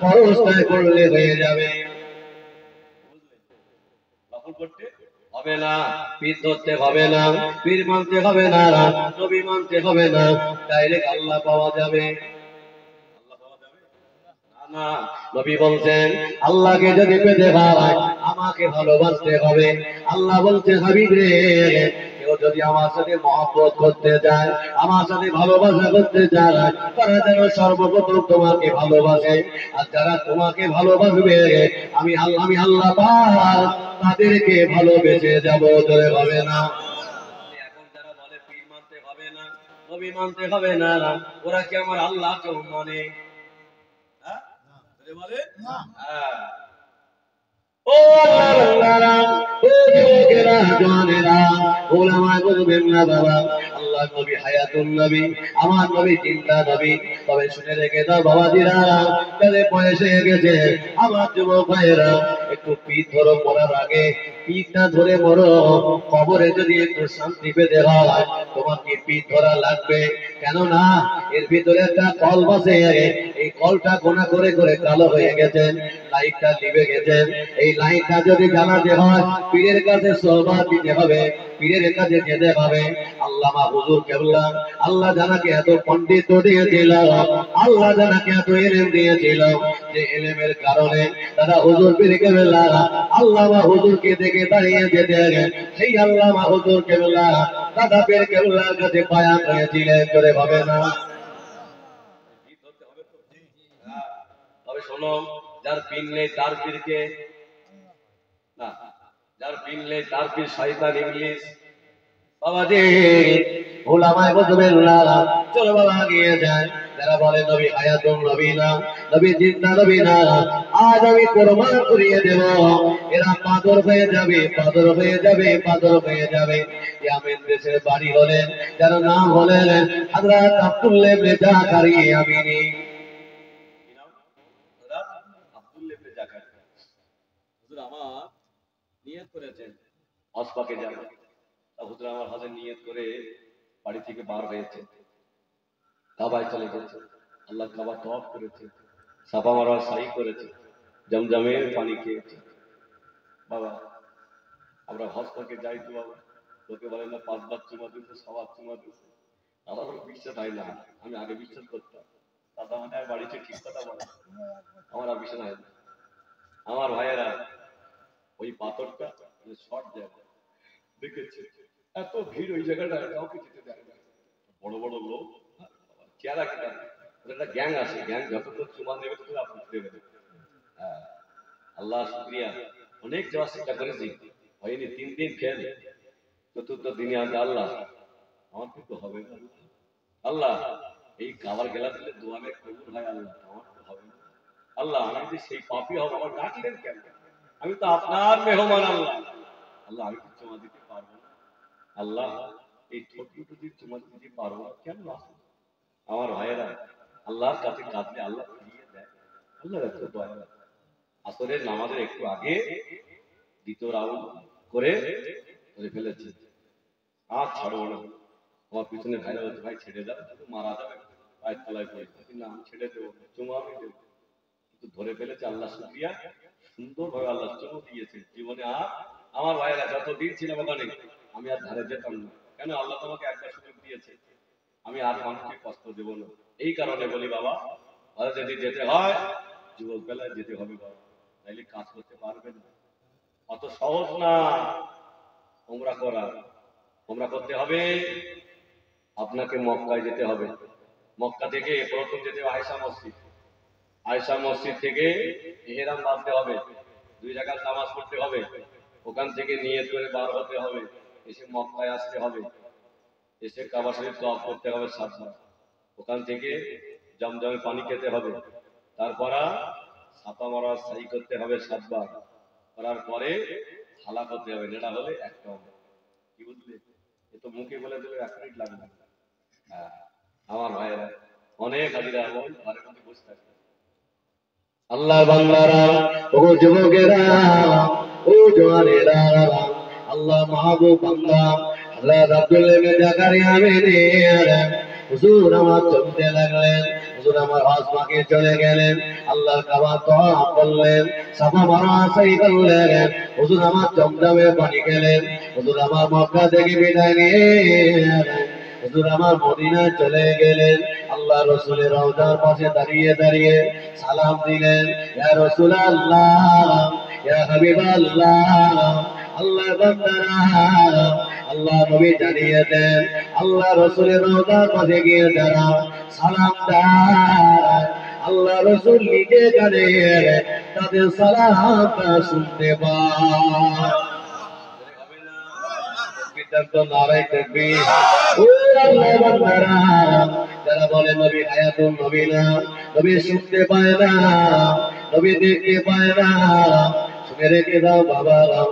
ফরজটাই পড়লে হয়ে যাবে। নফল পড়তে হবে না, পীর ধরতে হবে না, পীর মানতে হবে না, নবী মানতে হবে না, ডাইরেক্ট আল্লাহ পাওয়া যাবে। না, নবী বলছেন আল্লাহকে যদি পেতে হয় আমাকে ভালোবাসতে হবে। আল্লাহ বলছে হাবিব রে, কেউ যদি আমার সাথে মহব্বত করতে চায়, আমার সাথে ভালোবাসা করতে চায়, তারা যেন সর্বপ্রথম তোমাকে ভালোবাসে। আর যারা তোমাকে ভালোবাসবে আমি আল্লাহ পাক তাদেরকে ভালোবেসে যাব, ধরে হবে না। এখন যারা বলে পীর মানতে হবে না, নবী মানতে হবে না, ওরা কি আমার আল্লাহকে মানে? ও আল্লাহওয়ালারা, ও যুবকেরা, জওয়ানেরা, ওলামায়ে বুঝবেন না বাবা, আল্লাহর নবী হায়াতুন নবী, আমার নবী জিন্দা নবী। তবে শুনে রেখে দাও বাবাজিরা, যাদের বয়স হয়ে গেছে, আমার যুবক ভাইয়েরা, একটু পিঠ ধরো, মরার আগে পিঠ না ধরে মরো। কবরে যদি একটু শান্তি পেতে হয় তোমার কি পিঠ ধরা লাগবে? কেননা এর ভিতরে একটা কল বসে, এই কলটা গোনা করে করে কালো হয়ে গেছেন, লাইটটা নিভে গেছেন। এই লাইটটা যদি জ্বালাতে হয় পীরের কাছে সওবা দিতে হবে, পীরের কাছে যেতে হবে। আল্লামা হুজুর কেবলা, আল্লাহ জানাকে এত পণ্ডিত দিয়েছিল, আল্লাহ জানাকে এত ইলম দিয়েছিল, যে ইলমের কারণে তারা হুজুর পীর কেবলা আল্লামা হুজুরকে দেখে দাঁড়িয়ে যেতে, সেই আল্লামা হুজুর কেবলা দাদা পীর কেবলার কাছে বায়াত হয়েছিলেন, করে হবে না। তবে শোনো, যার পিন নেই তার পীরকে না, যার পিন নেই তার পীর শয়তান ইবলিস। বাবাজি ওলামায়ে বুঝবেন না, চলো বাবা এগিয়ে যায়। যারা বলে নবী হায়াতুন নবী না, নবী জিন্দা নবী না, আজ আমি প্রমাণ করিয়ে দেব, এরা পাগল হয়ে যাবে, পাগল হয়ে যাবে, পাগল হয়ে যাবে। ইয়ামেন দেশের বাড়ি হলেন, যার নাম হলেন হযরত আব্দুল্লাহ ইবনে জাকারিয়া আমিনী। নিয়ত করেছেন হজ পাকে যাবে, হুজুর আমার হজের নিয়ত করে বাড়ি থেকে বার হয়েছে, কাবায় চলে গেছে, আল্লাহ কাবা তওয়াফ করেছে, সাফা মারওয়া সাই করেছে, জমজমের পানি খেয়েছে। বাবা আমরা হজ পাকে যাই তো বাবা, লোকে বলে না 5 বার চুমা দিতে, 6 বার চুমা দিতে, আমার বিশ্বাস হয় না। আমি আগে বিশ্বাস করতাম, দাদা মানে বাড়িতে ঠিক কথা বলে, আমার আর বিশ্বাস হয় না। আমার ভাইয়েরা ওই পাথরটা শর্ট জায়গা দেখেছে, এত ভিড় ওই জায়গাটা কাউকে যেতে দেয় না, বড় বড় লোক চেহারা কেটা, একটা গ্যাং আছে, গ্যাং যতক্ষণ চুমা নেবে তত আপনি দেবেন। হ্যাঁ আল্লাহ শুকরিয়া, অনেক যাওয়ার চেষ্টা করেছি, হয়নি, 3 দিন ফেল, চতুর্থ দিনে আনতে আল্লাহ আমার কিন্তু হবে না, আল্লাহ এই খাবার গেলা দিলে দোয়ানে কবুল হয়, আল্লাহ আমার তো হবে না, আল্লাহ আমি যদি সেই পাপী হব আমার ডাকলেন কেন, আমি তো আপনার মেহমান, আল্লাহ আল্লাহ আমি কি চুমা দিতে পারবো না, আল্লাহ এই ছোট যদি চুমা দিতে পারবো না কেন আসে। আমার ভাইয়েরা আল্লাহর কাছে কাঁদলে আল্লাহ ফিরিয়ে দেয়, আল্লাহ এত দয়া। আসরের নামাজের একটু আগে দ্বিতীয় রাউন্ড করে ধরে ফেলেছে, আর ছাড়বো না, আমার পিছনে ভাইরা বলছে ভাই ছেড়ে দাও, মারা যাবে, পায়ের তলায় পড়ে, না আমি ছেড়ে দেবো, চুমা আমি দেবো, কিন্তু ধরে ফেলেছে, আল্লাহ শুকরিয়া, সুন্দরভাবে আল্লাহ চুমো দিয়েছে। জীবনে আর আমার ভাইয়েরা যতদিন ছিলাম ওখানে আমি আর ধারে যেতাম না, কেন আল্লাহ তোমাকে একটা সুযোগ দিয়েছে, আমি আর মানুষকে কষ্ট দেবো না। এই কারণে বলি বাবা, হয়তো যদি যেতে হয় যুবক বেলায় যেতে হবে বাবা, তাইলে কাজ করতে পারবেন না, অত সহজ না ওমরা করা। ওমরা করতে হবে আপনাকে মক্কায় যেতে হবে, মক্কা থেকে প্রথম যেতে হবে আয়েশা মসজিদ, আয়েশা মসজিদ থেকে ইহরাম বাঁধতে হবে, 2 রাকাত নামাজ পড়তে হবে, ওখান থেকে নিয়ত করে বার হতে হবে, এসে মক্কায় আসতে হবে, এসে কাবা শরীফ তওয়াফ করতে হবে 7 বার, ওখান থেকে জমজমের পানি খেতে হবে, তারপর সাফা মারওয়া সাই করতে হবে 7 বার, করার পরে হালা করতে হবে, এটা হলে একটা হবে। কি বুঝলে? এ তো মুখে বলে দিলে 1 মিনিট লাগবে। হ্যাঁ আমার ভাইয়েরা অনেক হাজিরা ওই ঘরের মধ্যে বসে থাকে। আল্লাহর বান্দারা, ও যুবকেরা, ও জওয়ানেরা, আল্লাহ মাহবুব বান্দা হযরত আব্দুল্লাহ ইবনে জাকারিয়া আমিনের হুজুর আমার চলতে লাগলেন, হুজুর আমার হজ পাকে চলে গেলেন, আল্লাহর কাবা তওয়াফ করলেন, সাফা মারওয়া সাই করলেন, হুজুর আমার জমজমে পানি খেলেন, হুজুর আমার মক্কা থেকে বিদায় নিয়ে হুজুর আমার মদিনায় চলে গেলেন, আল্লাহ রাসূলের রওজার পাশে দাঁড়িয়ে দাঁড়িয়ে সালাম দিলেন, ইয়া রাসূলুল্লাহ, ইয়া হাবিবাল্লাহ, আল্লাহর বান্দারা, আল্লাহ নবী জানিয়ে দেন, আল্লাহ রাসূলের রওজার পাশে গিয়ে যারা সালাম দেয়, আল্লাহ রাসূল নিজে জানেন তাদের সালামটা শুনতে পায়। নারায়ে তাকবীর। ও আল্লাহর বান্দারা, যারা বলে নবী হায়াতুন নবী না, নবী শুনতে পায় না, নবী দেখতে পায় না, শুনে রেখে দাও বাবারা,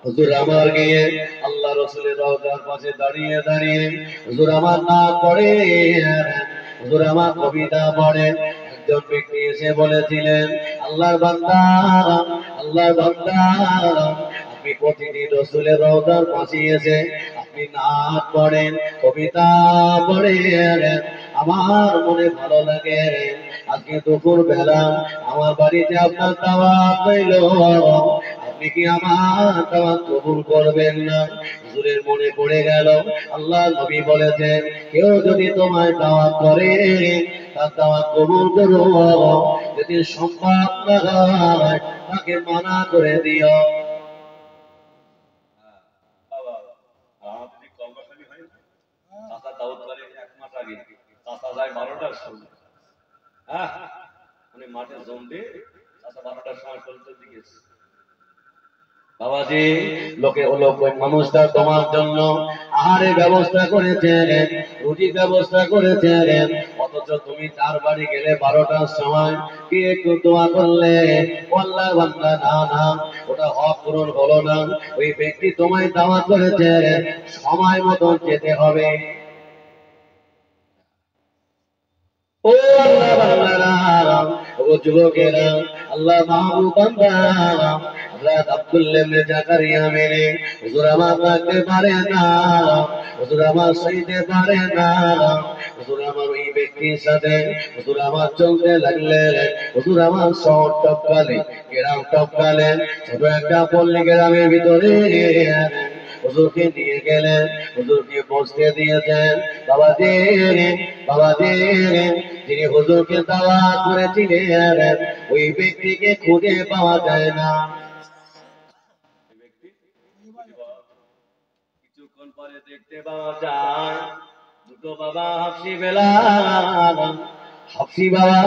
হুজুর আমার গিয়ে আল্লাহ রাসূলের রওজার পাশে দাঁড়িয়ে দাঁড়িয়ে হুজুর আমার নাম পড়ে, হুজুর আমার কবিতা পড়ে। একজন ব্যক্তি এসে বলেছিলেন, আল্লাহর বান্দা, আল্লাহর বান্দা, আপনি প্রতিদিন রাসূলের রওজার পাশে এসে আপনি নাম পড়েন, কবিতা পড়েন, আমার মনে ভালো লাগে, আজকে দুপুর বেলা আমার বাড়িতে আপনার দাওয়াত হইল, আপনি কি আমার দাওয়াত কবুল করবেন না? হুজুরের মনে পড়ে গেল আল্লাহ নবী বলেছেন, কেউ যদি তোমায় দাওয়াত করে তার দাওয়াত কবুল করো, যদি সম্ভব না হয় তাকে মানা করে দিও। বাবা আর আমার যদি কর্মশালী হয় না, চাচা দাউদ বাড়ি 1 মাস আগে চাচা যায় 12টার সময়, হ্যাঁ মানে মাঠে জমবে, চাচা 12টার সময় চলতে দিকে বাবাজি, লোকে ওই মানুষটা তোমার জন্য আহারের ব্যবস্থা করেছেন, রুটির ব্যবস্থা করেছেন, অথচ তুমি তার বাড়ি গেলে 12টার সময় কি একটু দোয়া করলে? আল্লাহর বান্দা, না না, ওটা হক পূরণ হলো না, ওই ব্যক্তি তোমায় দাওয়াত করেছে, সময় মতন যেতে হবে। ও আল্লাহ বান্দারা, ও যুবকেরা, আল্লাহ মাহবুব বান্দা, হযরত আব্দুল্লাহ ইবনে জাকারিয়া মেনে হুজুর আমার রাখতে পারে না, হুজুর আমার সইতে পারে না। হুজুর আমার ওই ব্যক্তির সাথে হুজুর আমার চলতে লাগলেন। হুজুর আমার শহর টপকালেন, গ্রাম টপকালেন, ছোট একটা পল্লী গ্রামের ভিতরে হুজুরকে নিয়ে গেলেন, হুজুরকে বসতে দিয়েছেন। বাবা দেন, বাবা দেন, যিনি হুজুরকে দাওয়াত করেছিলেন ওই ব্যক্তিকে খুঁজে পাওয়া যায় না। কিছুক্ষণ পরে দেখতে পাওয়া যায় দুটো বাবা হাফসি বেলাল, হাফসি বাবা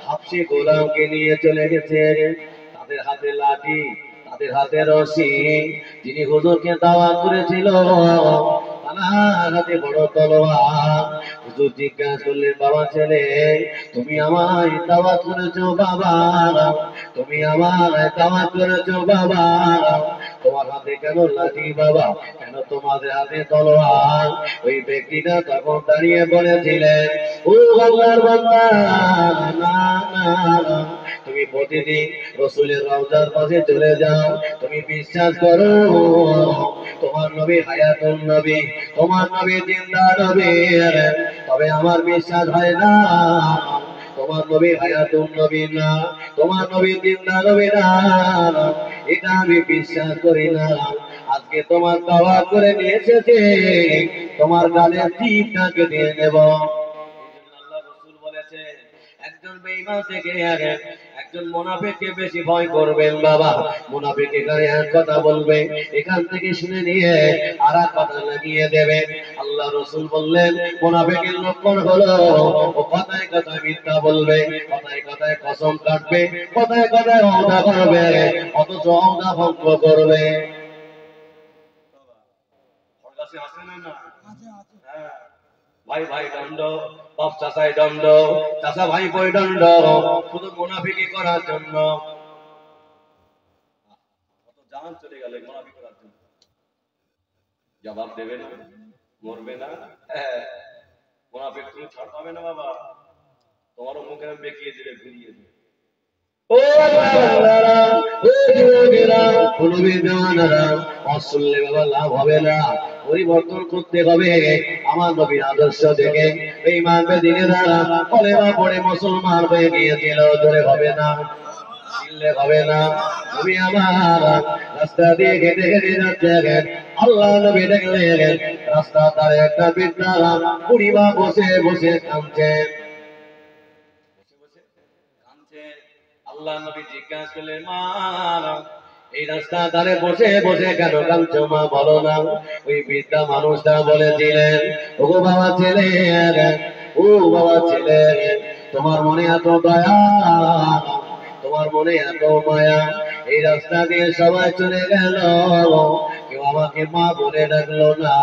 হাফসি গোলামকে নিয়ে চলে গেছে, তাদের হাতে লাঠি, তাদের হাতে রশি। যিনি হুজুরকে দাওয়াত করেছিল তার হাতে বড় তলোয়ার। হুজুর জিজ্ঞাসা করলেন, বাবা ছেলে তুমি আমায় দাওয়াত করেছো বাবা, তুমি আমায় দাওয়াত করেছো বাবা, তোমার হাতে কেন লাঠি বাবা, কেন তোমাদের হাতে তলোয়ার? ওই ব্যক্তিটা তখন দাঁড়িয়ে বলেছিলেন, ও আল্লাহর বান্দা, না না, তুমি প্রতিদিন রাসূলের রওজার পাশে চলে যাও, তুমি বিশ্বাস করো তোমার নবী হায়াতুন নবী, তোমার নবী জিন্দা নবী, তবে আমার বিশ্বাস হয় না তোমার নবী হায়াতুন নবী না, তোমার নবী জিন্দা নবী না, এটা আমি বিশ্বাস করি না। আজকে তোমার দাওয়াত করে নিয়ে এসেছে, তোমার গালে টিপটাকে দিয়ে নেব। আল্লাহ রাসূল বলেছে একজন বেঈমান থেকে একজন মুনাফিককে বেশি ভয় করবেন বাবা। মুনাফিক এখানে এক কথা বলবে, এখান থেকে শুনে নিয়ে আর এক কথা লাগিয়ে দেবে। আল্লাহ রাসূল বললেন মুনাফিকের লক্ষণ হলো ও কথায় কথায় মিথ্যা বলবে, কথায় কথায় কসম কাটবে, কথায় কথায় ওয়াদা করবে, অথচ ওয়াদা ভঙ্গ করবে। ওর কাছে আছে না না? হ্যাঁ, ভাই ভাই দণ্ড, বাপ চাচাই দণ্ড, চাচা ভাই বই দণ্ড, শুধু মুনাফিকি করার জন্য। কত জান চলে গেল মুনাফিকি করার জন্য। জবাব দেবে না, মরবে না। হ্যাঁ, মুনাফিক তুমি ছাড় পাবে না বাবা, তোমারও মুখে বেঁকিয়ে দেবে, ঘুরিয়ে দেবে। ও আল্লাহরা, ও যুবকেরা, ও নবীর জামানারা, অসুললে বাবা লাভ হবে না, পরিবর্তন করতে হবে আমার নবীর আদর্শ থেকে। বেঈমান বেদিনেরা কলেমা পড়ে মুসলমান হয়ে গিয়েছিল, ধরে হবে না, চিনলে হবে না। নবী আমার রাস্তা দিয়ে হেঁটে হেঁটে যাচ্ছেন, আল্লাহ নবী দেখলেন রাস্তার ধারে একটা বৃদ্ধা বুড়িমা বসে বসে কাঁদছেন। বসে বসে কাঁদছে। আল্লাহ নবী জিজ্ঞাসা করলেন, মা এই রাস্তা ধারে বসে বসে কেন কাঁদছো মা, বলো না। ওই বৃদ্ধা মানুষটা বলেছিলেন, ও বাবা ছেলে, ও বাবা ছেলে, তোমার মনে এত দয়া, তোমার মনে এত মায়া, এই রাস্তা দিয়ে সবাই চলে গেল, কেউ আমাকে মা বলে ডাকলো না,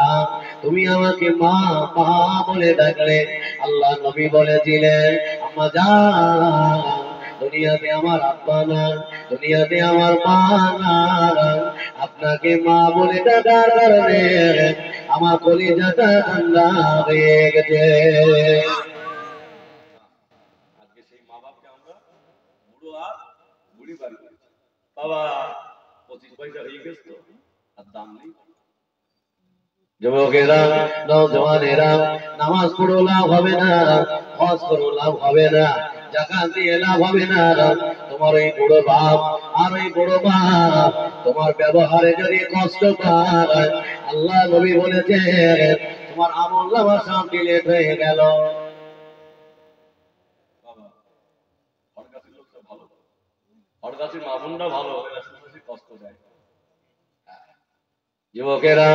তুমি আমাকে মা মা বলে ডাকলে। আল্লাহ নবী বলেছিলেন, আম্মা জান, দুনিয়াতে আমার আব্বা না, দুনিয়াতে আমার মা না, আপনাকে মা বলে ডাকার কারণে আমার কলিজাটা ঠান্ডা হয়ে গেছে। আজকে সেই মা বাপকে আমরা বুড়ো আর বুড়ি বাড়ি করেছি বাবা। 25 পয়সা হয়ে গেছে তো আর দাম নেই। যুবকেরা, নওজওয়ানেরা, নামাজ পড়ো লাভ হবে না, হজ করো লাভ হবে না, যাকাত দিয়ে লাভ হবে না। তোমার এই বুড়ো বাপ আর এই বুড়ো বাপ তোমার ব্যবহারে যদি কষ্ট পায়, আল্লাহ নবী বলেছেন তোমার আমল নামা সব ডিলিট হয়ে গেল। বাবা হরগাছির লোকটা ভালো, হরগাছির মামুনরা ভালো, এরা শুনে কষ্ট দেয়। যুবকেরা,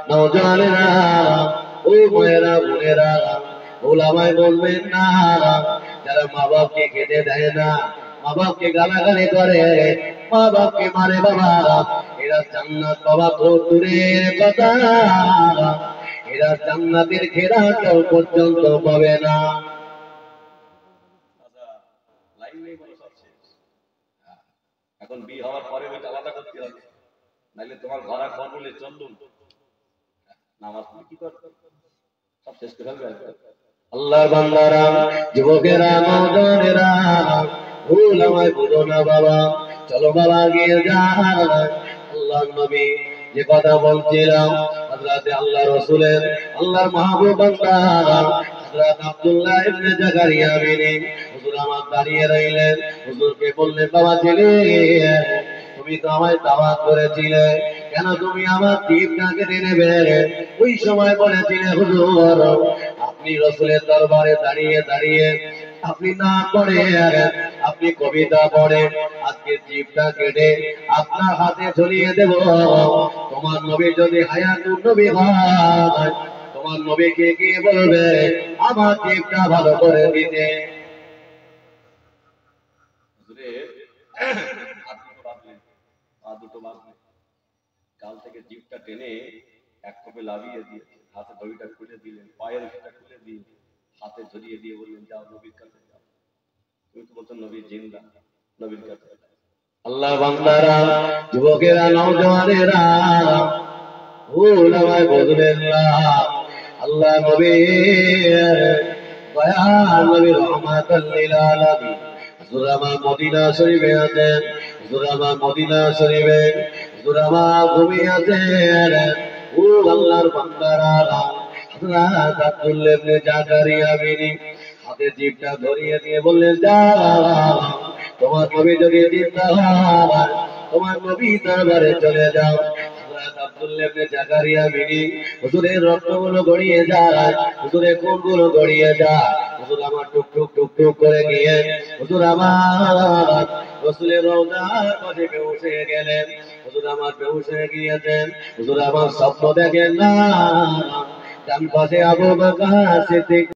নওজওয়ানেরা, ও মায়েরা বোনেরা, ওলামায় বলবেন না, যারা মা বাপকে খেতে দেয় না, মা বাপকে গালাগালি করে, মা বাপকে মারে বাবা, এরা জান্নাত পাওয়া তো দূরের কথা, এরা জান্নাতের ঘেরাটাও পর্যন্ত পাবে না। আচ্ছা, লাইন নেই বলে সব শেষ। এখন বিয়ে হওয়ার পরে ওইটা আলাদা করতে হবে, নাহলে তোমার ঘর আর ঘর বলে চললুম নামাজ তুমি কি করবে, সব শেষ করে ফেলবে। আল্লাহর বান্দারা, যুবকেরা, নওজওয়ানেরা, ভুল আমায় বুঝো না বাবা, চলো বাবা গিয়ে যায়। আল্লাহ নবী যে কথা বলছিলাম, হযরত আল্লাহ রাসূলের আল্লাহর মাহবুব বান্দা হযরত আব্দুল্লাহ ইবনে জাকারিয়া বিনি হুজুর আমার দাঁড়িয়ে রইলেন। হুজুরকে বললেন, বাবা ছেলে, তুমি তো আমায় দাওয়াত করেছিলে, কেন তুমি আমার জিভটা কেটে নেবে? ওই সময় বলেছিলে হুজুর, আপনি রাসূলের দরবারে দাঁড়িয়ে দাঁড়িয়ে আপনি না পড়ে আপনি কবিতা পড়েন, আজকে জিভটা কেটে আপনার হাতে ঝুলিয়ে দেব। তোমার নবী যদি হায়াতুন নবী হয়, তোমার নবীকে গিয়ে বলবে আমার জিভটা ভালো করে দিতে। দুটো বাঁধলেন, গাল থেকে জিভটা টেনে এক কোপে লাভিয়ে দিয়ে হাতে দড়িটা খুলে দিলেন, পায়ের রশিটা খুলে দিয়ে হাতে ঝরিয়ে দিয়ে বললেন, যাও নবীর কাছে যাও। তুমি তো বলছো নবী জিন্দা, নবীর কাছে। আল্লাহ বান্দারা, যুবকেরা, নওজওয়ানেরা, উলামায়ে বুজুর্গেরা, আল্লাহ নবী দয়াল নবী রহমাতাল লিল আলামিন হুজুরামা মদিনা শরীফে আছেন। হুজুরামা মদিনা শরীফে হুজুরামা ঘুমিয়ে আছেন। ও আল্লাহর বান্দারা, হযরত আব্দুল্লাহ ইবনে জাকারিয়া বিনি হাতে জিভটা ধরিয়ে দিয়ে বললেন, যাও তোমার নবী যদি জিন্দা হয়, তোমার নবী দরবারে চলে যাও। হযরত আব্দুল্লাহ ইবনে জাকারিয়া বিনি হুজুরের রক্তগুলো গড়িয়ে যায়, হুজুরের খুনগুলো গড়িয়ে যায়। হুজুর আমার টুক টুক টুক টুক করে গিয়ে হুজুর আমার রাসূলের রওজার পাশে বেহুশ হয়ে গেলেন। হুজুর আমার বেহুশ হয়ে গিয়েছেন। হুজুর আমার স্বপ্ন দেখেন না, ডান পাশে আবু বকর সিদ্দিক